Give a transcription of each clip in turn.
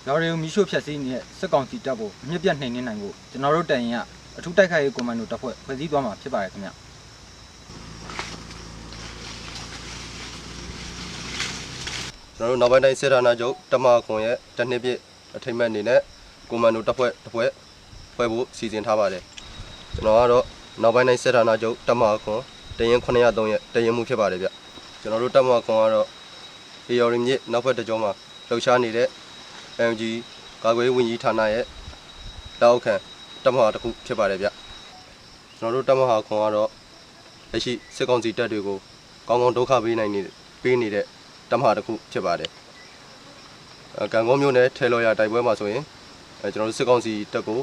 ရွာတွေကိုမီးရှို့ဖျက်ဆီးနေတဲ့စစ်ကောင်စီတပ်ကိုအမြင့်ပြတ်နှိမ်နင်းနိုင်ဖို့ကျွန်တော်တို့တန်ရင်ကအထူးတိုက်ခိုက်ရေးကွန်မန်ဒိုတပ်ဖွဲ့ဖွဲ့စည်းသွားမှာဖြစ်ပါတယ်ခင်ဗျကျွန်တော်တို့နောက်ပိုင်းတိုင်းစစ်ဌာနချုပ်တပ်မခွန်ရဲ့တစ်နှစ်ပြည့်အထိမ်းအမှတ်အနေနဲ့ကွန်မန်ဒိုတပ်ဖွဲ့ဖွဲ့ဖို့စီစဉ်ထားပါတယ်ကျွန်တော်ကတော့နောက်ပိုင်းတိုင်းစစ်ဌာနချုပ်တပ်မခွန်တရင်903ရဲ့တရင်မှုဖြစ်ပါတယ်ဗျကျွန်တော်တို့တပ်မခွန်ကတော့အေယော်ရီမြစ်နောက်ဘက်တကြောမှာလှုပ်ရှားနေတဲ့ MG ကာကွယ်ဝင်ကြီးဌာနရဲ့လက်အောက်ခံတပ်မဟာတစ်ခုဖြစ်ပါတယ်ဗျကျွန်တော်တို့တပ်မဟာခွန်ကတော့လက်ရှိစစ်ကောင်စီတပ်တွေကိုကောင်းကောင်းဒုက္ခပေးနေတဲ့တပ်မဟာတစ်ခုဖြစ်ပါတယ်ကံကောင်းမျိုးနဲ့ထဲလော်ရတိုက်ပွဲမှာဆိုရင်ကျွန်တော်တို့စစ်ကောင်စီတပ်ကို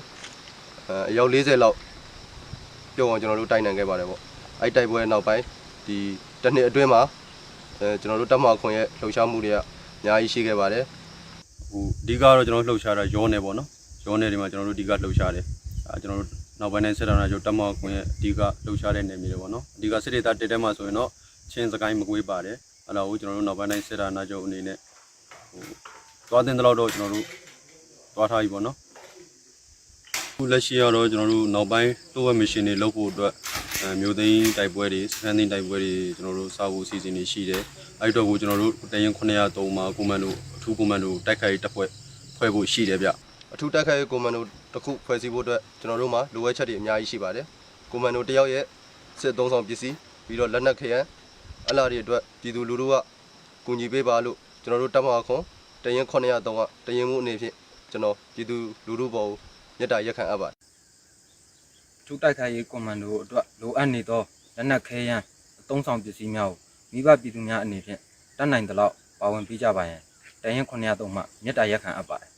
အယောက်40လောက်ပြုံအောင်ကျွန်တော်တို့တိုက်နိုင်ခဲ့ပါတယ်ပေါ့အဲ့တိုက်ပွဲနောက်ပိုင်းဒီတစ်နှစ်အတွင်းမှာကျွန်တော်တို့တပ်မခွန်ရဲ့လှုပ်ရှားမှုတွေကအများကြီးရှိခဲ့ပါတယ်ဟိုအဓိကတော့ကျွန်တော်လှုပ်ရှားတာရောနေပေါ့နော်ရောနေဒီမှာကျွန်တော်တို့အဓိကလှုပ်ရှားတယ်ကျွန်တော်တို့နောက်ပိုင်းနဲ့စစ်တပ်နာချုပ်တပ်မခွန်ရဲ့အဓိကလှုပ်ရှားတဲ့နေမြေတွေပေါ့နော်အဓိကစစ်ဒေသတက်တဲ့မှာဆိုရင်တော့ချင်းစကိုင်းမကွေးပါတယ်အဲ့ဒါကိုကျွန်တော်တို့နောက်ပိုင်းတိုင်းစစ်တပ်နာချုပ်အနေနဲ့ဟိုသွားတင်တဲ့လောက်တော့ကျွန်တော်တို့သွားထားပြီပေါ့နော်ခုလက်ရှိကတော့ကျွန်တော်တို့နောက်ပိုင်းတိုးဝက်မရှင်တွေလုပ်ဖို့အတွက်မျိုးသိန်းတိုက်ပွဲတွေစကန်သိန်းတိုက်ပွဲတွေကျွန်တော်တို့စာဖို့အစီအစဉ်တွေရှိတယ်အဲ့တော့ကိုကျွန်တော်တို့တရင်903မှာကွန်မန်ဒိုအထူးကွန်မန်ဒိုတိုက်ခိုက်တပ်ဖွဲ့ဖွဲ့ဖို့ရှိတယ်ဗျအထူးတိုက်ခိုက်ရေးကွန်မန်ဒိုတစ်ခုဖွဲ့စည်းဖို့အတွက်ကျွန်တော်တို့မှာလိုအပ်ချက်တွေအများကြီးရှိပါတယ်ကွန်မန်ဒိုတယောက်ရဲ့စစ်သုံးဆောင်ပစ္စည်းပြီးတော့လက်နက်ခဲယမ်းအလားတွေအတွက်ပြည်သူလူထုကကူညီပေးပါလို့ကျွန်တော်တို့တပ်မဟာခွန်တရင်903ကတရင်မှုအနေဖြင့်ကျွန်တော်ပြည်သူလူထုပေါ်မြတ်တာရက်ခံအပ်ပါတယ်အထူးတိုက်ခိုက်ရေးကွန်မန်ဒိုအတွက်လိုအပ်နေသောလက်နက်ခဲယမ်းအသုံးဆောင်ပစ္စည်းများကိုမိဘပြည်သူများအနေဖြင့်တတ်နိုင်သလောက်ပါဝင်ပေးကြပါရန်တရင်903မှမြတ်တာရက်ခံအပ်ပါတယ်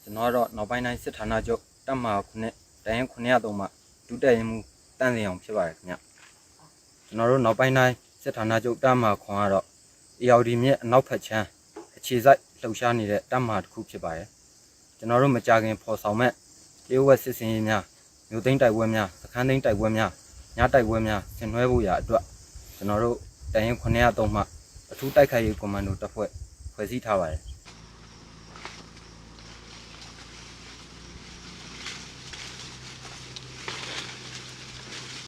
ကျွန်တော်ကတော့နောက်ပိုင်းတိုင်းစစ်ဌာနချုပ်တပ်မဟာ9တရင်903မှဒုတက်ရင်မှုတန့်စင်အောင်ဖြစ်ပါတယ်ခင်ဗျကျွန်တော်တို့နောက်ပိုင်းတိုင်းစစ်ဌာနချုပ်တပ်မဟာခွန်ကတော့အေယော်ဒီမြစ်အနောက်ဘက်ခြမ်းအခြေစိုက်လှုပ်ရှားနေတဲ့တပ်မဟာတစ်ခုဖြစ်ပါတယ်ကျွန်တော်တို့မကြခင်ဖော်ဆောင်မဲ့လျှို့ဝှက်စစ်စင်ရေးများမြို့သိမ်းတိုက်ပွဲများစခန်းသိမ်းတိုက်ပွဲများညတိုက်ပွဲများဆင်နွှဲဖို့ရာအတွက်ကျွန်တော်တို့တရင်903မှအထူးတိုက်ခိုက်ရေးကွန်မန်ဒိုတပ်ဖွဲ့ဖွဲ့စည်းထားပါတယ်